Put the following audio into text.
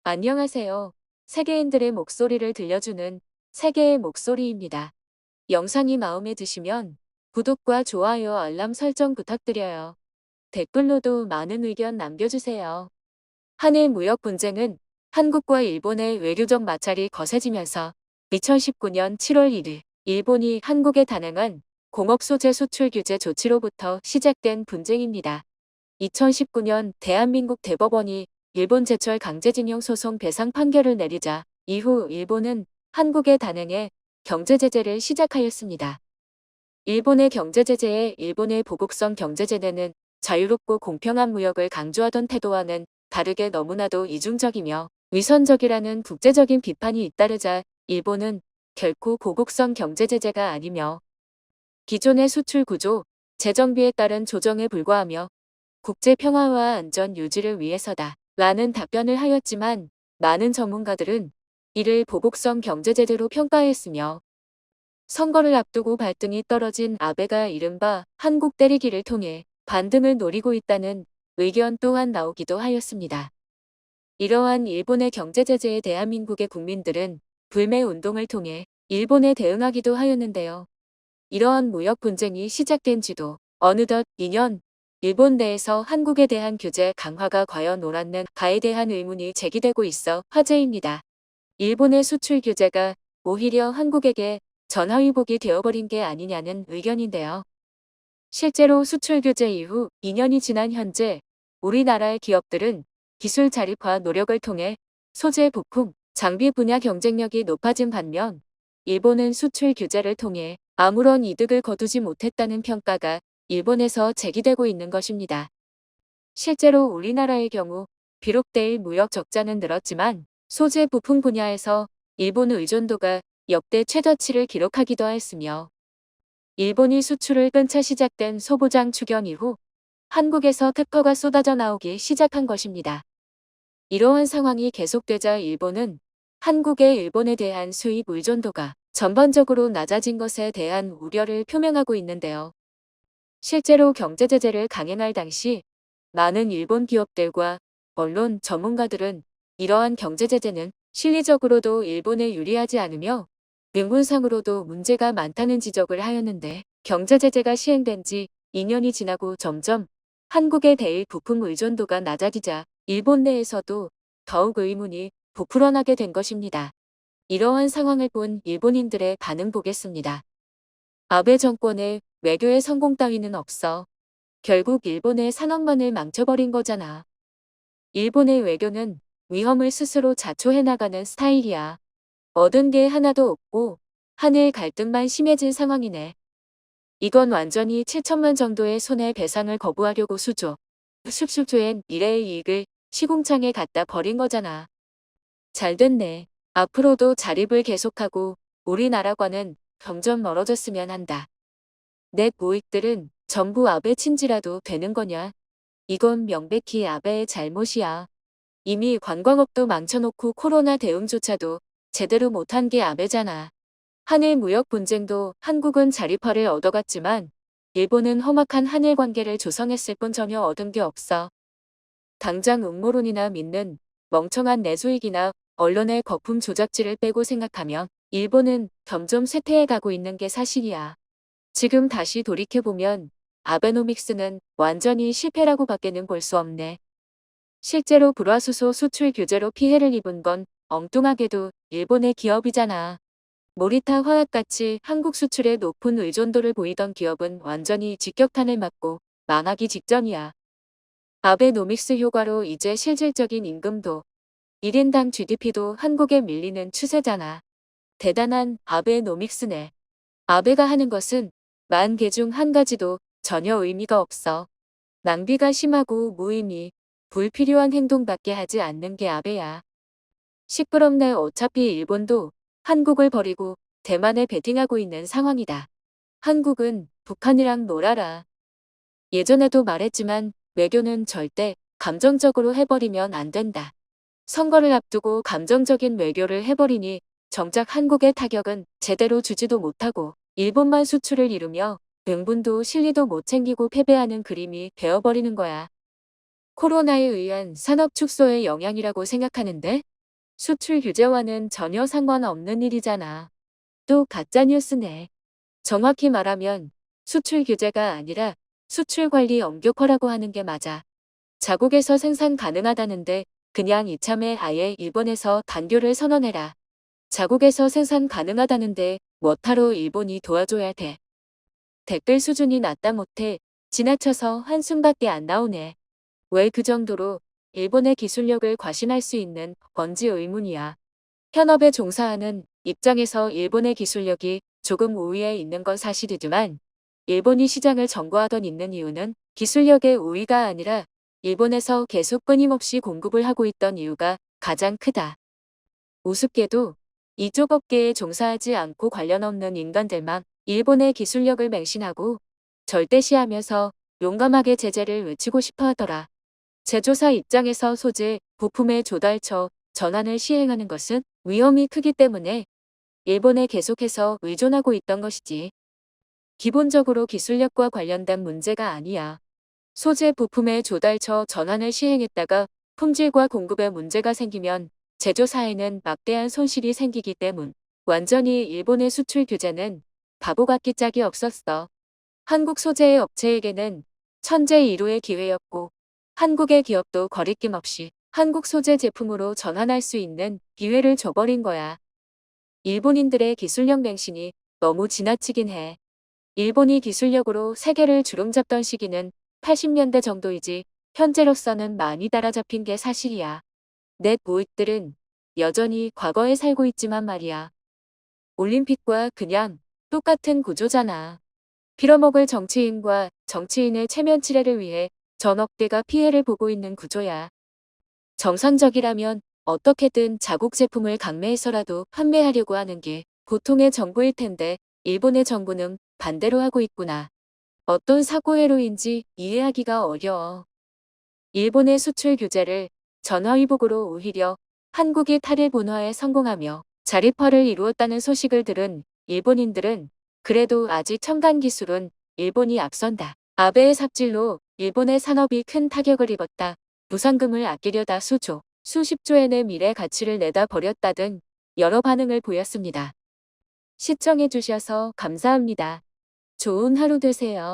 안녕하세요. 세계인들의 목소리를 들려주는 세계의 목소리입니다. 영상이 마음에 드시면 구독과 좋아요, 알람 설정 부탁드려요. 댓글로도 많은 의견 남겨주세요. 한일 무역 분쟁은 한국과 일본의 외교적 마찰이 거세지면서 2019년 7월 1일 일본이 한국에 단행한 공업 소재 수출 규제 조치로부터 시작된 분쟁입니다. 2019년 대한민국 대법원이 일본 제철 강제징용 소송 배상 판결을 내리자 이후 일본은 한국에 단행해 경제제재를 시작하였습니다. 일본의 경제제재에 일본의 보복성 경제제재는 자유롭고 공평한 무역을 강조하던 태도와는 다르게 너무나도 이중적이며 위선적이라는 국제적인 비판이 잇따르자 일본은 결코 보복성 경제제재가 아니며 기존의 수출 구조, 재정비에 따른 조정에 불과하며 국제 평화와 안전 유지를 위해서다 라는 답변을 하였지만 많은 전문가들은 이를 보복성 경제제재로 평가했으며 선거를 앞두고 발등이 떨어진 아베가 이른바 한국 때리기를 통해 반등을 노리고 있다는 의견 또한 나오기도 하였습니다. 이러한 일본의 경제제재에 대한민국의 국민들은 불매운동을 통해 일본에 대응하기도 하였는데요. 이러한 무역 분쟁이 시작된 지도 어느덧 2년, 일본 내에서 한국에 대한 규제 강화가 과연 옳았는가에 대한 의문이 제기되고 있어 화제입니다. 일본의 수출 규제가 오히려 한국에게 전화위복이 되어버린 게 아니냐는 의견인데요. 실제로 수출 규제 이후 2년이 지난 현재 우리나라의 기업들은 기술 자립화 노력을 통해 소재 부품, 장비 분야 경쟁력이 높아진 반면 일본은 수출 규제를 통해 아무런 이득을 거두지 못했다는 평가가 일본에서 제기되고 있는 것입니다. 실제로 우리나라의 경우 비록 대일 무역 적자는 늘었지만 소재 부품 분야에서 일본의 의존도가 역대 최저치를 기록하기도 하였으며 일본이 수출을 끊자 시작된 소보장 추경 이후 한국에서 특허가 쏟아져 나오기 시작한 것입니다. 이러한 상황이 계속되자 일본은 한국의 일본에 대한 수입 의존도가 전반적으로 낮아진 것에 대한 우려를 표명하고 있는데요. 실제로 경제제재를 강행할 당시 많은 일본 기업들과 언론 전문가들은 이러한 경제제재는 실리적으로도 일본에 유리하지 않으며 명분상으로도 문제가 많다는 지적을 하였는데 경제제재가 시행된 지 2년이 지나고 점점 한국의 대일 부품 의존도가 낮아지자 일본 내에서도 더욱 의문이 부풀어나게 된 것입니다. 이러한 상황을 본 일본인들의 반응 보겠습니다. 아베 정권의 외교의 성공 따위는 없어. 결국 일본의 산업만을 망쳐버린 거잖아. 일본의 외교는 위험을 스스로 자초해 나가는 스타일이야. 얻은 게 하나도 없고 한일 갈등만 심해진 상황이네. 이건 완전히 7천만 정도의 손해배상을 거부하려고 쑥쑥조엔 미래의 이익을 시궁창에 갖다 버린 거잖아. 잘 됐네. 앞으로도 자립을 계속하고 우리나라과는 점점 멀어졌으면 한다. 넷 모익들은 전부 아베 친지라도 되는 거냐? 이건 명백히 아베의 잘못이야. 이미 관광업도 망쳐놓고 코로나 대응조차도 제대로 못한 게 아베잖아. 한일 무역 분쟁도 한국은 자립화를 얻어갔지만 일본은 험악한 한일 관계를 조성했을 뿐 전혀 얻은 게 없어. 당장 음모론이나 믿는 멍청한 내수익이나 언론의 거품 조작질을 빼고 생각하면 일본은 점점 쇠퇴해 가고 있는 게 사실이야. 지금 다시 돌이켜보면 아베노믹스는 완전히 실패라고 밖에는 볼 수 없네. 실제로 불화수소 수출 규제로 피해를 입은 건 엉뚱하게도 일본의 기업이잖아. 모리타 화학같이 한국 수출에 높은 의존도를 보이던 기업은 완전히 직격탄을 맞고 망하기 직전이야. 아베노믹스 효과로 이제 실질적인 임금도 1인당 GDP도 한국에 밀리는 추세잖아. 대단한 아베노믹스네. 아베가 하는 것은 10개 중 한 가지도 전혀 의미가 없어. 낭비가 심하고 무의미, 불필요한 행동밖에 하지 않는 게 아베야. 시끄럽네. 어차피 일본도 한국을 버리고 대만에 베팅하고 있는 상황이다. 한국은 북한이랑 놀아라. 예전에도 말했지만 외교는 절대 감정적으로 해버리면 안 된다. 선거를 앞두고 감정적인 외교를 해버리니 정작 한국의 타격은 제대로 주지도 못하고 일본만 수출을 이루며 명분도 실리도 못 챙기고 패배하는 그림이 되어버리는 거야. 코로나에 의한 산업 축소의 영향이라고 생각하는데 수출 규제와는 전혀 상관없는 일이잖아. 또 가짜뉴스네. 정확히 말하면 수출 규제가 아니라 수출 관리 엄격화라고 하는 게 맞아. 자국에서 생산 가능하다는데 그냥 이참에 아예 일본에서 단교를 선언해라. 자국에서 생산 가능하다는데 뭐하러 일본이 도와줘야 돼. 댓글 수준이 낮다 못해 지나쳐서 한숨밖에 안 나오네. 왜 그 정도로 일본의 기술력을 과신할 수 있는 건지 의문이야. 현업에 종사하는 입장에서 일본의 기술력이 조금 우위에 있는 건 사실이지만 일본이 시장을 점거하던 있는 이유는 기술력의 우위가 아니라 일본에서 계속 끊임없이 공급을 하고 있던 이유가 가장 크다. 우습게도 이쪽 업계에 종사하지 않고 관련 없는 인간들만 일본의 기술력을 맹신하고 절대시하면서 용감하게 제재를 외치고 싶어 하더라. 제조사 입장에서 소재, 부품의 조달처, 전환을 시행하는 것은 위험이 크기 때문에 일본에 계속해서 의존하고 있던 것이지. 기본적으로 기술력과 관련된 문제가 아니야. 소재 부품의 조달처 전환을 시행했다가 품질과 공급에 문제가 생기면 제조사에는 막대한 손실이 생기기 때문. 완전히 일본의 수출 규제는 바보 같기 짝이 없었어. 한국 소재의 업체에게는 천재일우의 기회였고 한국의 기업도 거리낌 없이 한국 소재 제품으로 전환할 수 있는 기회를 줘버린 거야. 일본인들의 기술력 맹신이 너무 지나치긴 해. 일본이 기술력으로 세계를 주름잡던 시기는 80년대 정도이지 현재로서는 많이 따라잡힌 게 사실이야. 넷 모익들은 여전히 과거에 살고 있지만 말이야. 올림픽과 그냥 똑같은 구조잖아. 빌어먹을 정치인과 정치인의 체면치레를 위해 전 업계가 피해를 보고 있는 구조야. 정상적이라면 어떻게든 자국 제품을 강매해서라도 판매하려고 하는 게 보통의 정부일 텐데 일본의 정부는 반대로 하고 있구나. 어떤 사고회로인지 이해하기가 어려워. 일본의 수출 규제를 전화위복으로 오히려 한국이 탈일 본화에 성공하며 자립화를 이루었다는 소식을 들은 일본인들은 그래도 아직 첨단 기술은 일본이 앞선다. 아베의 삽질로 일본의 산업이 큰 타격을 입었다. 무상금을 아끼려다 수조, 수십조엔의 미래 가치를 내다 버렸다 등 여러 반응을 보였습니다. 시청해주셔서 감사합니다. 좋은 하루 되세요.